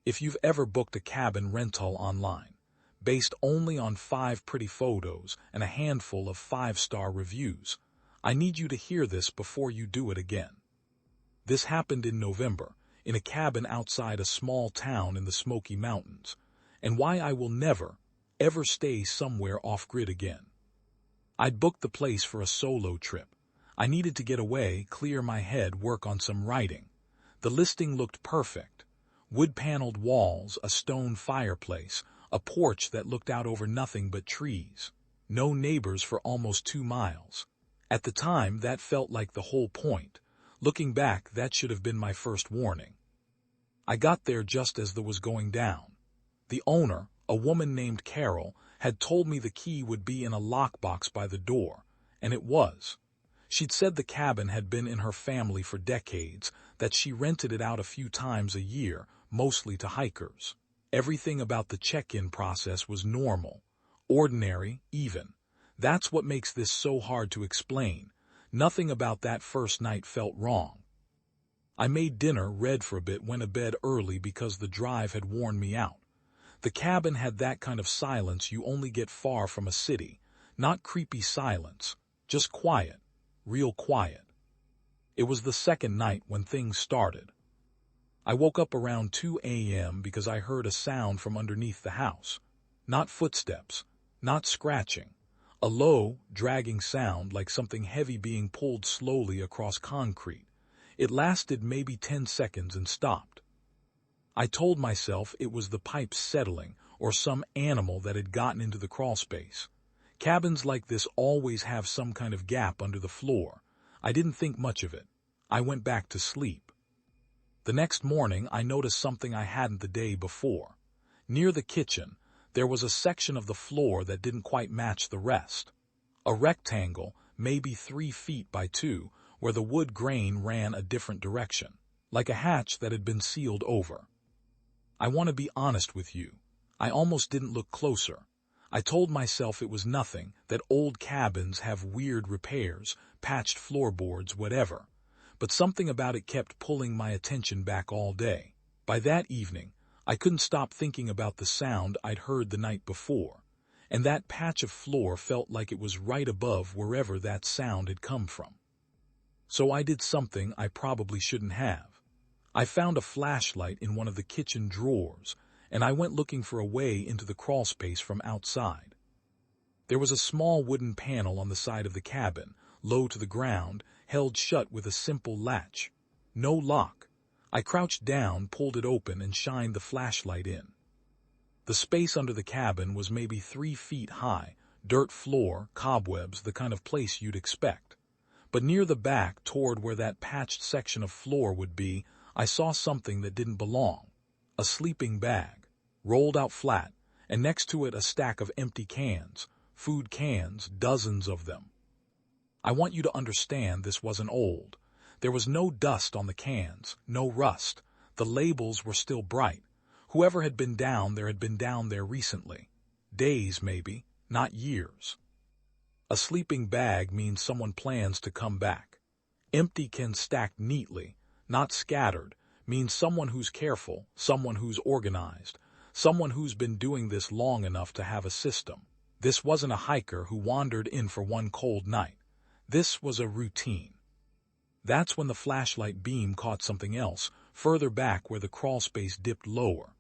If you've ever booked a cabin rental online, based only on 5 pretty photos and a handful of 5-star reviews, I need you to hear this before you do it again. This happened in November, in a cabin outside a small town in the Smoky Mountains, and why I will never, ever stay somewhere off-grid again. I'd booked the place for a solo trip. I needed to get away, clear my head, work on some writing. The listing looked perfect. Wood-paneled walls, a stone fireplace, a porch that looked out over nothing but trees. No neighbors for almost 2 miles. At the time, that felt like the whole point. Looking back, that should have been my first warning. I got there just as the was going down. The owner, a woman named Carol, had told me the key would be in a lockbox by the door, and it was. She'd said the cabin had been in her family for decades, that she rented it out a few times a year, mostly to hikers. Everything about the check-in process was normal, ordinary, even. That's what makes this so hard to explain. Nothing about that first night felt wrong. I made dinner, read for a bit, went to bed early because the drive had worn me out. The cabin had that kind of silence you only get far from a city. Not creepy silence, just quiet, real quiet. It was the second night when things started. I woke up around 2 a.m. because I heard a sound from underneath the house. Not footsteps, not scratching. A low, dragging sound like something heavy being pulled slowly across concrete. It lasted maybe 10 seconds and stopped. I told myself it was the pipes settling or some animal that had gotten into the crawlspace. Cabins like this always have some kind of gap under the floor. I didn't think much of it. I went back to sleep. The next morning, I noticed something I hadn't the day before. Near the kitchen, there was a section of the floor that didn't quite match the rest. A rectangle, maybe 3 feet by 2, where the wood grain ran a different direction, like a hatch that had been sealed over. I want to be honest with you. I almost didn't look closer. I told myself it was nothing, that old cabins have weird repairs, patched floorboards, whatever. But something about it kept pulling my attention back all day. By that evening, I couldn't stop thinking about the sound I'd heard the night before, and that patch of floor felt like it was right above wherever that sound had come from. So I did something I probably shouldn't have. I found a flashlight in one of the kitchen drawers, and I went looking for a way into the crawlspace from outside. There was a small wooden panel on the side of the cabin, low to the ground, held shut with a simple latch. No lock. I crouched down, pulled it open, and shined the flashlight in. The space under the cabin was maybe 3 feet high, dirt floor, cobwebs, the kind of place you'd expect. But near the back, toward where that patched section of floor would be, I saw something that didn't belong. A sleeping bag, rolled out flat, and next to it a stack of empty cans, food cans, dozens of them. I want you to understand this wasn't old. There was no dust on the cans, no rust. The labels were still bright. Whoever had been down there had been down there recently. Days, maybe, not years. A sleeping bag means someone plans to come back. Empty cans stacked neatly, not scattered, means someone who's careful, someone who's organized, someone who's been doing this long enough to have a system. This wasn't a hiker who wandered in for one cold night. This was a routine. That's when the flashlight beam caught something else, further back where the crawlspace dipped lower.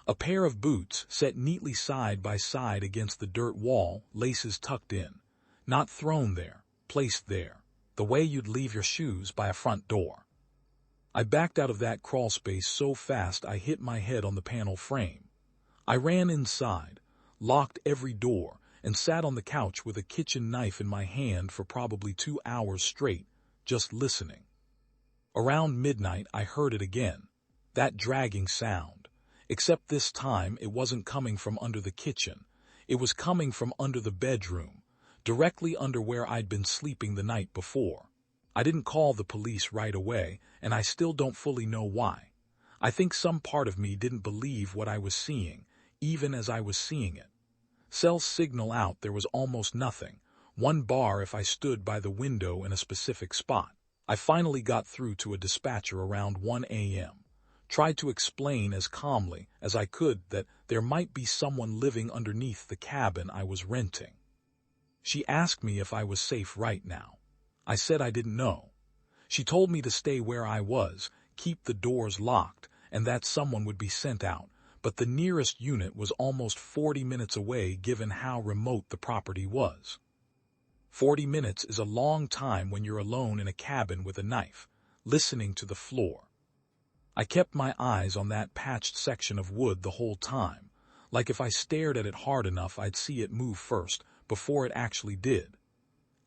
A pair of boots set neatly side by side against the dirt wall, laces tucked in. Not thrown there, placed there, the way you'd leave your shoes by a front door. I backed out of that crawlspace so fast I hit my head on the panel frame. I ran inside, locked every door, and sat on the couch with a kitchen knife in my hand for probably 2 hours straight, just listening. Around midnight, I heard it again, that dragging sound, except this time it wasn't coming from under the kitchen. It was coming from under the bedroom, directly under where I'd been sleeping the night before. I didn't call the police right away, and I still don't fully know why. I think some part of me didn't believe what I was seeing, even as I was seeing it. Cell signal out, there was almost nothing. 1 bar if I stood by the window in a specific spot. I finally got through to a dispatcher around 1 a.m. tried to explain as calmly as I could that there might be someone living underneath the cabin I was renting. She asked me if I was safe right now. I said I didn't know. She told me to stay where I was, keep the doors locked, and that someone would be sent out, but the nearest unit was almost 40 minutes away given how remote the property was. 40 minutes is a long time when you're alone in a cabin with a knife, listening to the floor. I kept my eyes on that patched section of wood the whole time, like if I stared at it hard enough I'd see it move first, before it actually did.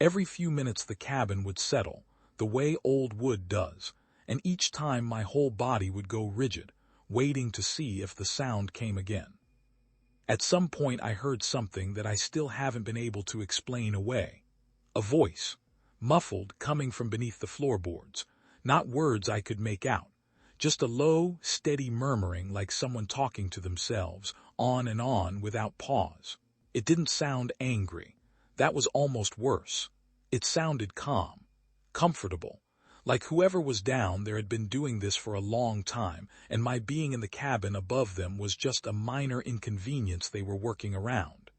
Every few minutes the cabin would settle, the way old wood does, and each time my whole body would go rigid, waiting to see if the sound came again. At some point I heard something that I still haven't been able to explain away. A voice, muffled, coming from beneath the floorboards, not words I could make out, just a low, steady murmuring like someone talking to themselves, on and on without pause. It didn't sound angry. That was almost worse. It sounded calm, comfortable, like whoever was down there had been doing this for a long time, and my being in the cabin above them was just a minor inconvenience they were working around.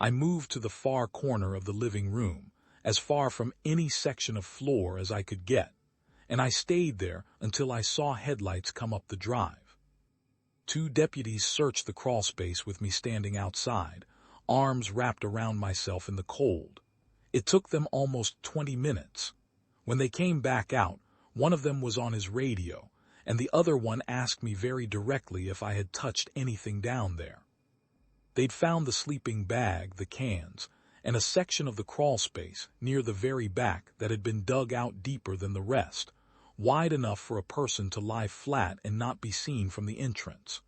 I moved to the far corner of the living room, as far from any section of floor as I could get, and I stayed there until I saw headlights come up the drive. 2 deputies searched the crawlspace with me standing outside, arms wrapped around myself in the cold. It took them almost 20 minutes. When they came back out, one of them was on his radio, and the other one asked me very directly if I had touched anything down there. They'd found the sleeping bag, the cans, and a section of the crawlspace near the very back that had been dug out deeper than the rest, wide enough for a person to lie flat and not be seen from the entrance.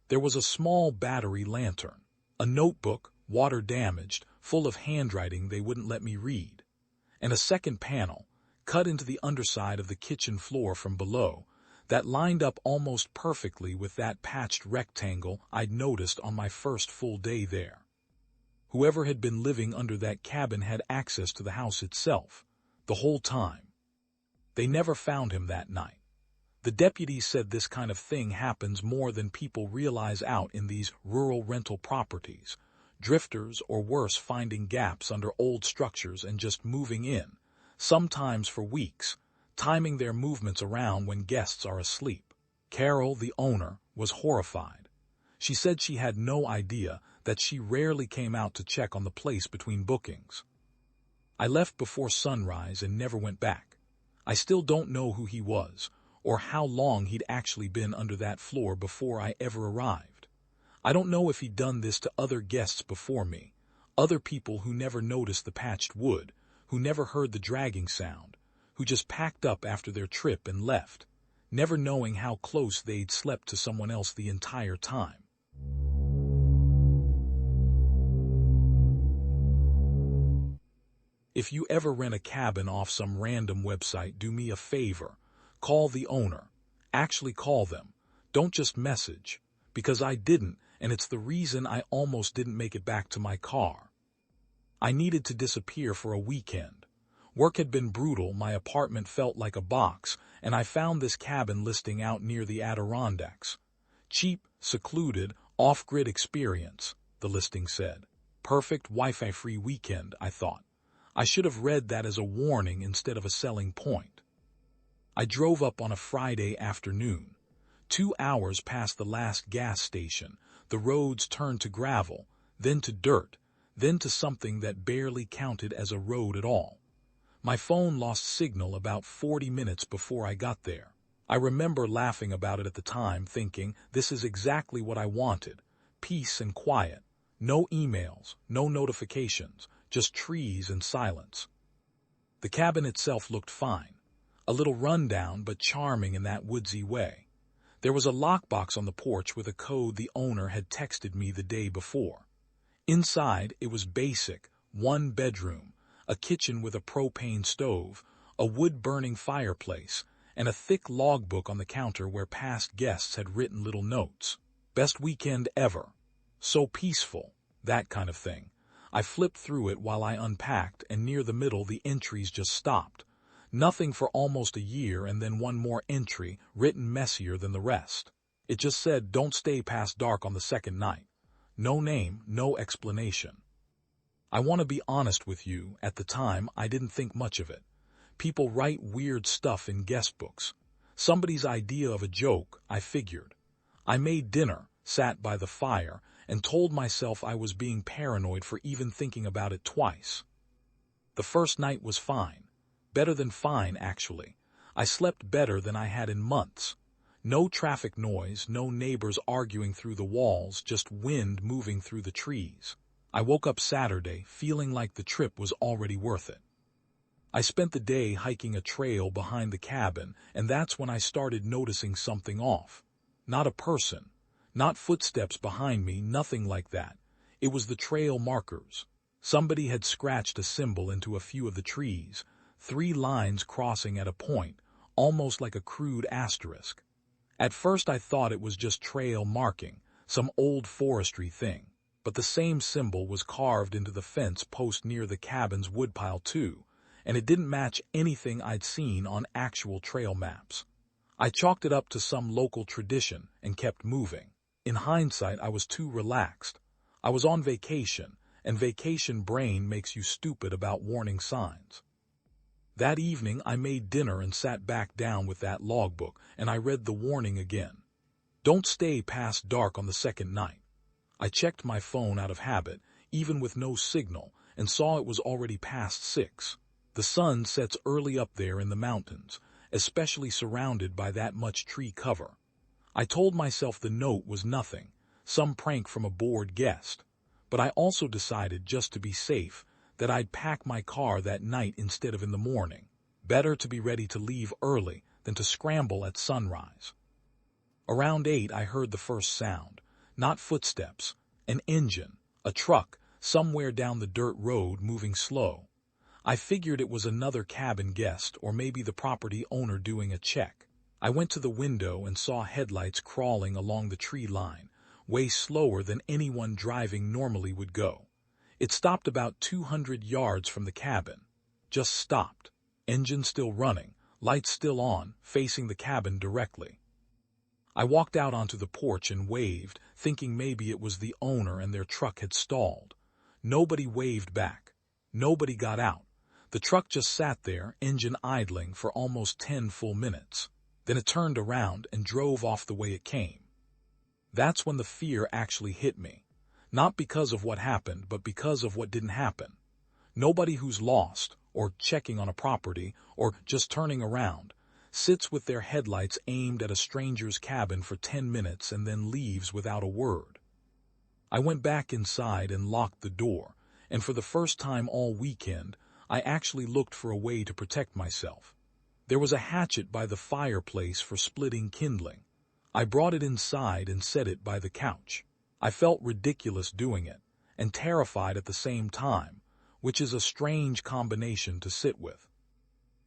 There was a small battery lantern, a notebook, water-damaged, full of handwriting they wouldn't let me read, and a second panel, cut into the underside of the kitchen floor from below, that lined up almost perfectly with that patched rectangle I'd noticed on my first full day there. Whoever had been living under that cabin had access to the house itself, the whole time. They never found him that night. The deputies said this kind of thing happens more than people realize out in these rural rental properties, drifters or worse finding gaps under old structures and just moving in, sometimes for weeks, timing their movements around when guests are asleep. Carol, the owner, was horrified. She said she had no idea, that she rarely came out to check on the place between bookings. I left before sunrise and never went back. I still don't know who he was, or how long he'd actually been under that floor before I ever arrived. I don't know if he'd done this to other guests before me, other people who never noticed the patched wood, who never heard the dragging sound, who just packed up after their trip and left, never knowing how close they'd slept to someone else the entire time. If you ever rent a cabin off some random website, do me a favor. Call the owner. Actually call them. Don't just message. Because I didn't, and it's the reason I almost didn't make it back to my car. I needed to disappear for a weekend. Work had been brutal, my apartment felt like a box, and I found this cabin listing out near the Adirondacks. Cheap, secluded, off-grid experience, the listing said. Perfect Wi-Fi-free weekend, I thought. I should have read that as a warning instead of a selling point. I drove up on a Friday afternoon. 2 hours past the last gas station, the roads turned to gravel, then to dirt, then to something that barely counted as a road at all. My phone lost signal about 40 minutes before I got there. I remember laughing about it at the time, thinking, this is exactly what I wanted. Peace and quiet. No emails, no notifications, just trees and silence. The cabin itself looked fine. A little rundown but charming in that woodsy way. There was a lockbox on the porch with a code the owner had texted me the day before. Inside, it was basic, 1 bedroom, a kitchen with a propane stove, a wood-burning fireplace, and a thick logbook on the counter where past guests had written little notes. Best weekend ever. So peaceful, that kind of thing. I flipped through it while I unpacked, and near the middle the entries just stopped. Nothing for almost a year, and then one more entry, written messier than the rest. It just said, "Don't stay past dark on the second night." No name, no explanation. I want to be honest with you, at the time I didn't think much of it. People write weird stuff in guest books. Somebody's idea of a joke, I figured. I made dinner, sat by the fire, and told myself I was being paranoid for even thinking about it twice. The first night was fine. Better than fine, actually. I slept better than I had in months. No traffic noise, no neighbors arguing through the walls, just wind moving through the trees. I woke up Saturday feeling like the trip was already worth it. I spent the day hiking a trail behind the cabin, and that's when I started noticing something off. Not a person, not footsteps behind me, nothing like that. It was the trail markers. Somebody had scratched a symbol into a few of the trees, 3 lines crossing at a point, almost like a crude asterisk. At first I thought it was just trail marking, some old forestry thing, but the same symbol was carved into the fence post near the cabin's woodpile too, and it didn't match anything I'd seen on actual trail maps. I chalked it up to some local tradition and kept moving. In hindsight, I was too relaxed. I was on vacation, and vacation brain makes you stupid about warning signs. That evening I made dinner and sat back down with that logbook, and I read the warning again. Don't stay past dark on the second night. I checked my phone out of habit, even with no signal, and saw it was already past 6. The sun sets early up there in the mountains, especially surrounded by that much tree cover. I told myself the note was nothing, some prank from a bored guest, but I also decided, just to be safe, that I'd pack my car that night instead of in the morning. Better to be ready to leave early than to scramble at sunrise. Around 8 I heard the first sound, not footsteps, an engine, a truck, somewhere down the dirt road moving slow. I figured it was another cabin guest or maybe the property owner doing a check. I went to the window and saw headlights crawling along the tree line, way slower than anyone driving normally would go. It stopped about 200 yards from the cabin. Just stopped. Engine still running, lights still on, facing the cabin directly. I walked out onto the porch and waved, thinking maybe it was the owner and their truck had stalled. Nobody waved back. Nobody got out. The truck just sat there, engine idling, for almost 10 full minutes. Then it turned around and drove off the way it came. That's when the fear actually hit me. Not because of what happened, but because of what didn't happen. Nobody who's lost, or checking on a property, or just turning around, sits with their headlights aimed at a stranger's cabin for 10 minutes and then leaves without a word. I went back inside and locked the door, and for the first time all weekend, I actually looked for a way to protect myself. There was a hatchet by the fireplace for splitting kindling. I brought it inside and set it by the couch. I felt ridiculous doing it, and terrified at the same time, which is a strange combination to sit with.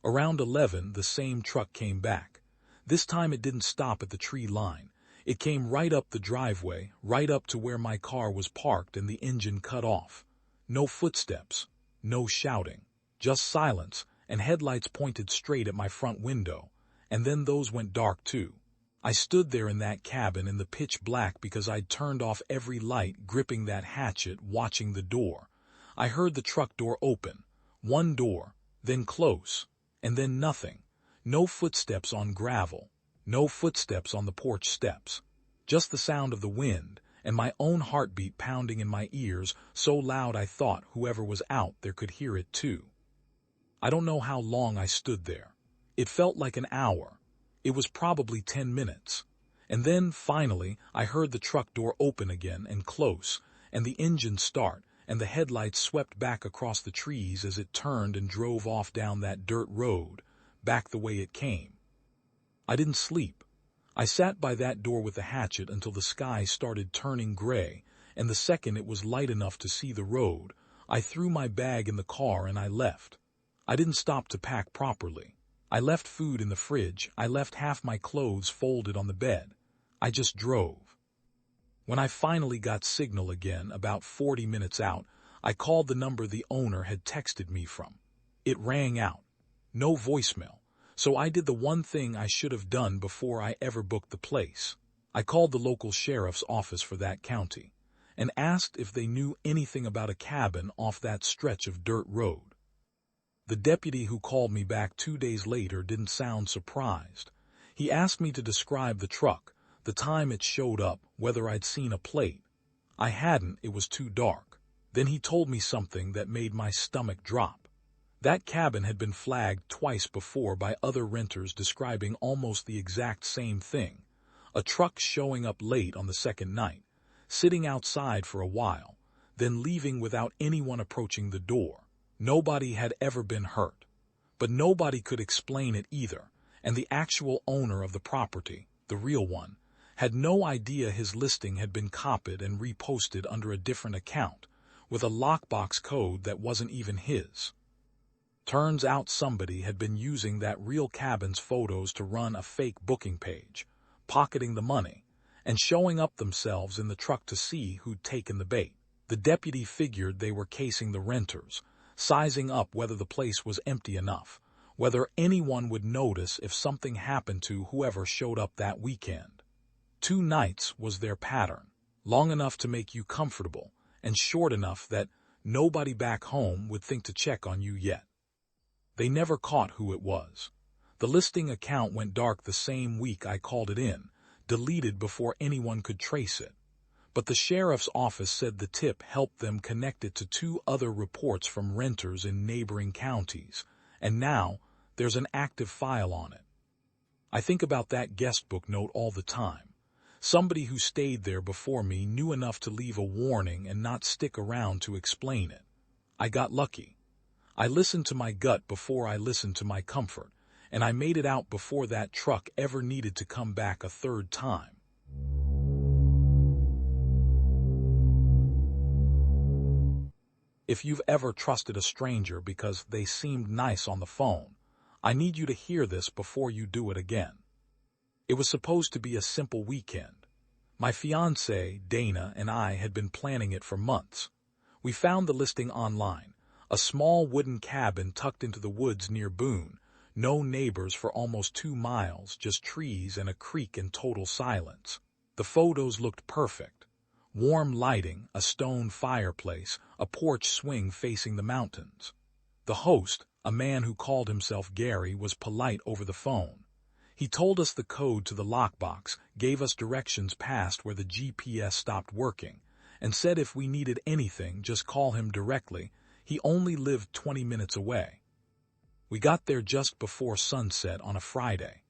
Around 11, the same truck came back. This time it didn't stop at the tree line. It came right up the driveway, right up to where my car was parked, and the engine cut off. No footsteps, no shouting, just silence, and headlights pointed straight at my front window, and then those went dark too. I stood there in that cabin in the pitch black because I'd turned off every light, gripping that hatchet, watching the door. I heard the truck door open, one door, then close, and then nothing. No footsteps on gravel, no footsteps on the porch steps. Just the sound of the wind, and my own heartbeat pounding in my ears so loud I thought whoever was out there could hear it too. I don't know how long I stood there. It felt like an hour. It was probably 10 minutes. And then, finally, I heard the truck door open again and close, and the engine start, and the headlights swept back across the trees as it turned and drove off down that dirt road, back the way it came. I didn't sleep. I sat by that door with the hatchet until the sky started turning gray, and the second it was light enough to see the road, I threw my bag in the car and I left. I didn't stop to pack properly. I left food in the fridge. I left half my clothes folded on the bed. I just drove. When I finally got signal again, about 40 minutes out, I called the number the owner had texted me from. It rang out. no voicemail, so I did the one thing I should have done before I ever booked the place. I called the local sheriff's office for that county and asked if they knew anything about a cabin off that stretch of dirt road. The deputy who called me back 2 days later didn't sound surprised. He asked me to describe the truck, the time it showed up, whether I'd seen a plate. I hadn't, it was too dark. Then he told me something that made my stomach drop. That cabin had been flagged twice before by other renters describing almost the exact same thing. A truck showing up late on the second night, sitting outside for a while, then leaving without anyone approaching the door. Nobody had ever been hurt, but nobody could explain it either, and the actual owner of the property, the real one, had no idea his listing had been copied and reposted under a different account, with a lockbox code that wasn't even his. Turns out somebody had been using that real cabin's photos to run a fake booking page, pocketing the money, and showing up themselves in the truck to see who'd taken the bait. The deputy figured they were casing the renters, sizing up whether the place was empty enough, whether anyone would notice if something happened to whoever showed up that weekend. 2 nights was their pattern, long enough to make you comfortable, and short enough that nobody back home would think to check on you yet. They never caught who it was. The listing account went dark the same week I called it in, deleted before anyone could trace it. But the sheriff's office said the tip helped them connect it to 2 other reports from renters in neighboring counties, and now there's an active file on it. I think about that guest book note all the time. Somebody who stayed there before me knew enough to leave a warning and not stick around to explain it. I got lucky. I listened to my gut before I listened to my comfort, and I made it out before that truck ever needed to come back a third time. If you've ever trusted a stranger because they seemed nice on the phone, I need you to hear this before you do it again. It was supposed to be a simple weekend. My fiancée, Dana, and I had been planning it for months. We found the listing online, a small wooden cabin tucked into the woods near Boone, no neighbors for almost 2 miles, just trees and a creek in total silence. The photos looked perfect. Warm lighting, a stone fireplace, a porch swing facing the mountains. The host, a man who called himself Gary, was polite over the phone. He told us the code to the lockbox, gave us directions past where the GPS stopped working, and said if we needed anything, just call him directly. He only lived 20 minutes away. We got there just before sunset on a Friday.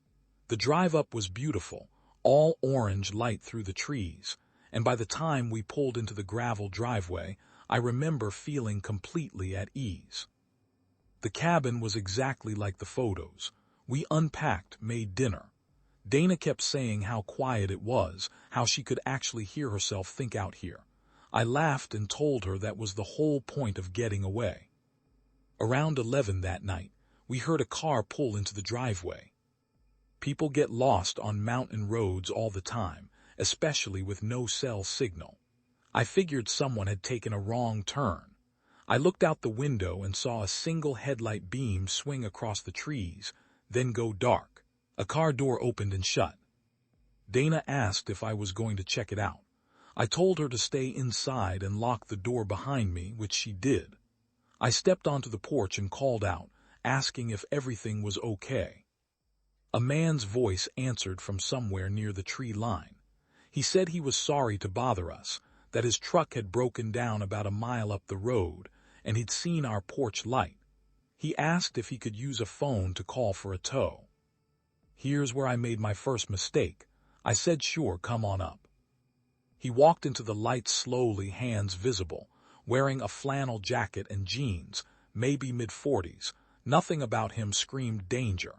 The drive-up was beautiful, all orange light through the trees, and by the time we pulled into the gravel driveway, I remember feeling completely at ease. The cabin was exactly like the photos. We unpacked, made dinner. Dana kept saying how quiet it was, how she could actually hear herself think out here. I laughed and told her that was the whole point of getting away. Around 11 that night, we heard a car pull into the driveway. People get lost on mountain roads all the time, especially with no cell signal. I figured someone had taken a wrong turn. I looked out the window and saw a single headlight beam swing across the trees, then go dark. A car door opened and shut. Dana asked if I was going to check it out. I told her to stay inside and lock the door behind me, which she did. I stepped onto the porch and called out, asking if everything was okay. A man's voice answered from somewhere near the tree line. He said he was sorry to bother us, that his truck had broken down about a mile up the road, and he'd seen our porch light. He asked if he could use a phone to call for a tow. Here's where I made my first mistake. I said, "Sure, come on up." He walked into the light slowly, hands visible, wearing a flannel jacket and jeans, maybe mid-40s. Nothing about him screamed danger.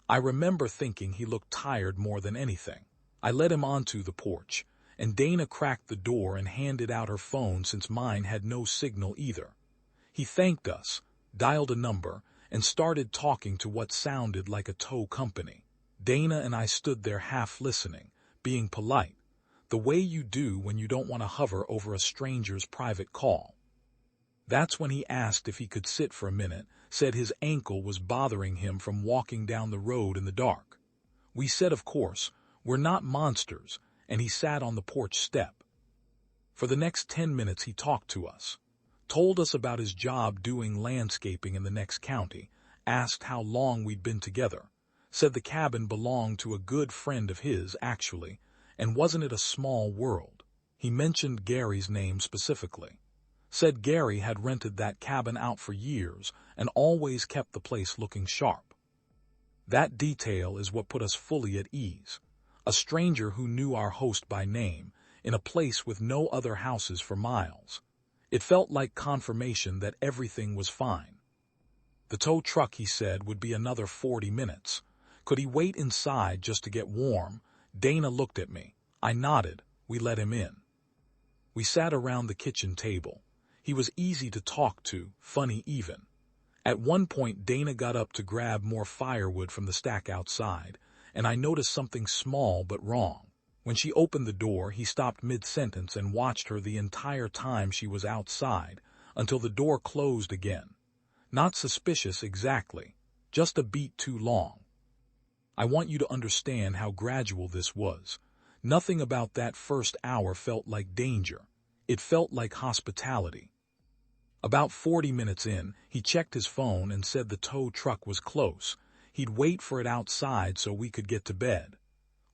I remember thinking he looked tired more than anything. I led him onto the porch, and Dana cracked the door and handed out her phone since mine had no signal either. He thanked us, dialed a number, and started talking to what sounded like a tow company. Dana and I stood there half listening, being polite, the way you do when you don't want to hover over a stranger's private call. That's when he asked if he could sit for a minute, said his ankle was bothering him from walking down the road in the dark. We said, of course, we're not monsters, and he sat on the porch step. For the next 10 minutes he talked to us, told us about his job doing landscaping in the next county, asked how long we'd been together, said the cabin belonged to a good friend of his, actually, and wasn't it a small world? He mentioned Gary's name specifically. Said Gary had rented that cabin out for years and always kept the place looking sharp. That detail is what put us fully at ease. A stranger who knew our host by name, in a place with no other houses for miles. It felt like confirmation that everything was fine. The tow truck, he said, would be another 40 minutes. Could he wait inside just to get warm? Dana looked at me. I nodded. We let him in. We sat around the kitchen table. He was easy to talk to, funny even. At one point, Dana got up to grab more firewood from the stack outside, and I noticed something small but wrong. When she opened the door, he stopped mid-sentence and watched her the entire time she was outside, until the door closed again. Not suspicious exactly, just a beat too long. I want you to understand how gradual this was. Nothing about that first hour felt like danger. It felt like hospitality. About 40 minutes in, he checked his phone and said the tow truck was close. He'd wait for it outside so we could get to bed.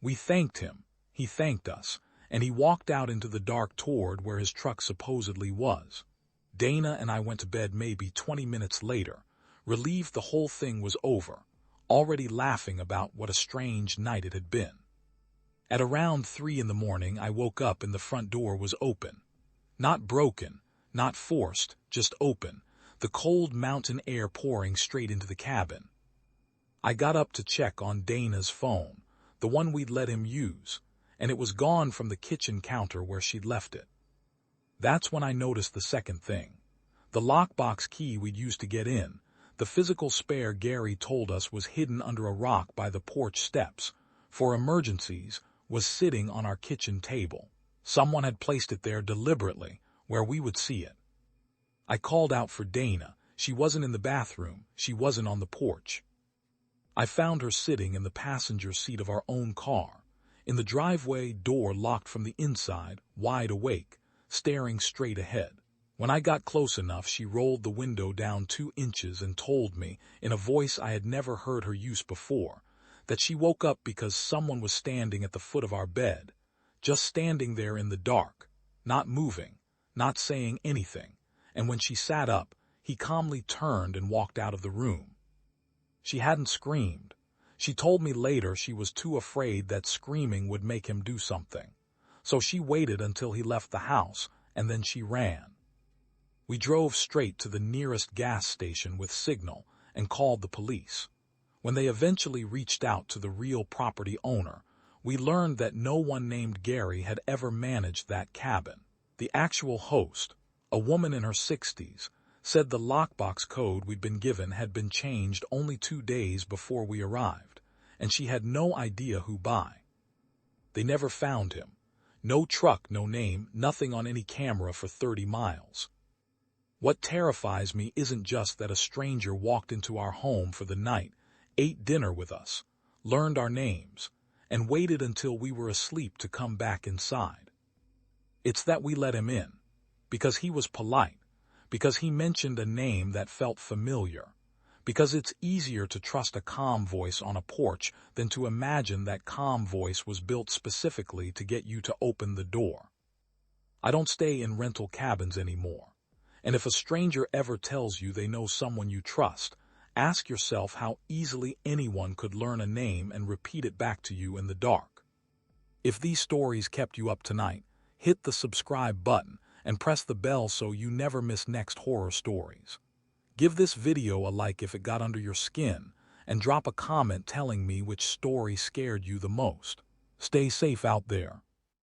We thanked him. He thanked us, and he walked out into the dark toward where his truck supposedly was. Dana and I went to bed maybe 20 minutes later, relieved the whole thing was over, already laughing about what a strange night it had been. At around 3 in the morning, I woke up and the front door was open. Not broken, not forced, just open, the cold mountain air pouring straight into the cabin. I got up to check on Dana's phone, the one we'd let him use, and it was gone from the kitchen counter where she'd left it. That's when I noticed the second thing. The lockbox key we'd used to get in, the physical spare Gary told us was hidden under a rock by the porch steps, for emergencies, was sitting on our kitchen table. Someone had placed it there deliberately, where we would see it. I called out for Dana. She wasn't in the bathroom. She wasn't on the porch. I found her sitting in the passenger seat of our own car, in the driveway, door locked from the inside, wide awake, staring straight ahead. When I got close enough, she rolled the window down 2 inches and told me, in a voice I had never heard her use before, that she woke up because someone was standing at the foot of our bed, just standing there in the dark, not moving, not saying anything, and when she sat up, he calmly turned and walked out of the room. She hadn't screamed. She told me later she was too afraid that screaming would make him do something, so she waited until he left the house, and then she ran. We drove straight to the nearest gas station with signal and called the police. When they eventually reached out to the real property owner, we learned that no one named Gary had ever managed that cabin. The actual host, a woman in her 60s, said the lockbox code we'd been given had been changed only 2 days before we arrived, and she had no idea who by. They never found him. No truck, no name, nothing on any camera for 30 miles. What terrifies me isn't just that a stranger walked into our home for the night, ate dinner with us, learned our names, and waited until we were asleep to come back inside. It's that we let him in, because he was polite, because he mentioned a name that felt familiar, because it's easier to trust a calm voice on a porch than to imagine that calm voice was built specifically to get you to open the door. I don't stay in rental cabins anymore, and if a stranger ever tells you they know someone you trust, ask yourself how easily anyone could learn a name and repeat it back to you in the dark. If these stories kept you up tonight, hit the subscribe button and press the bell so you never miss next horror stories. Give this video a like if it got under your skin, and drop a comment telling me which story scared you the most. Stay safe out there.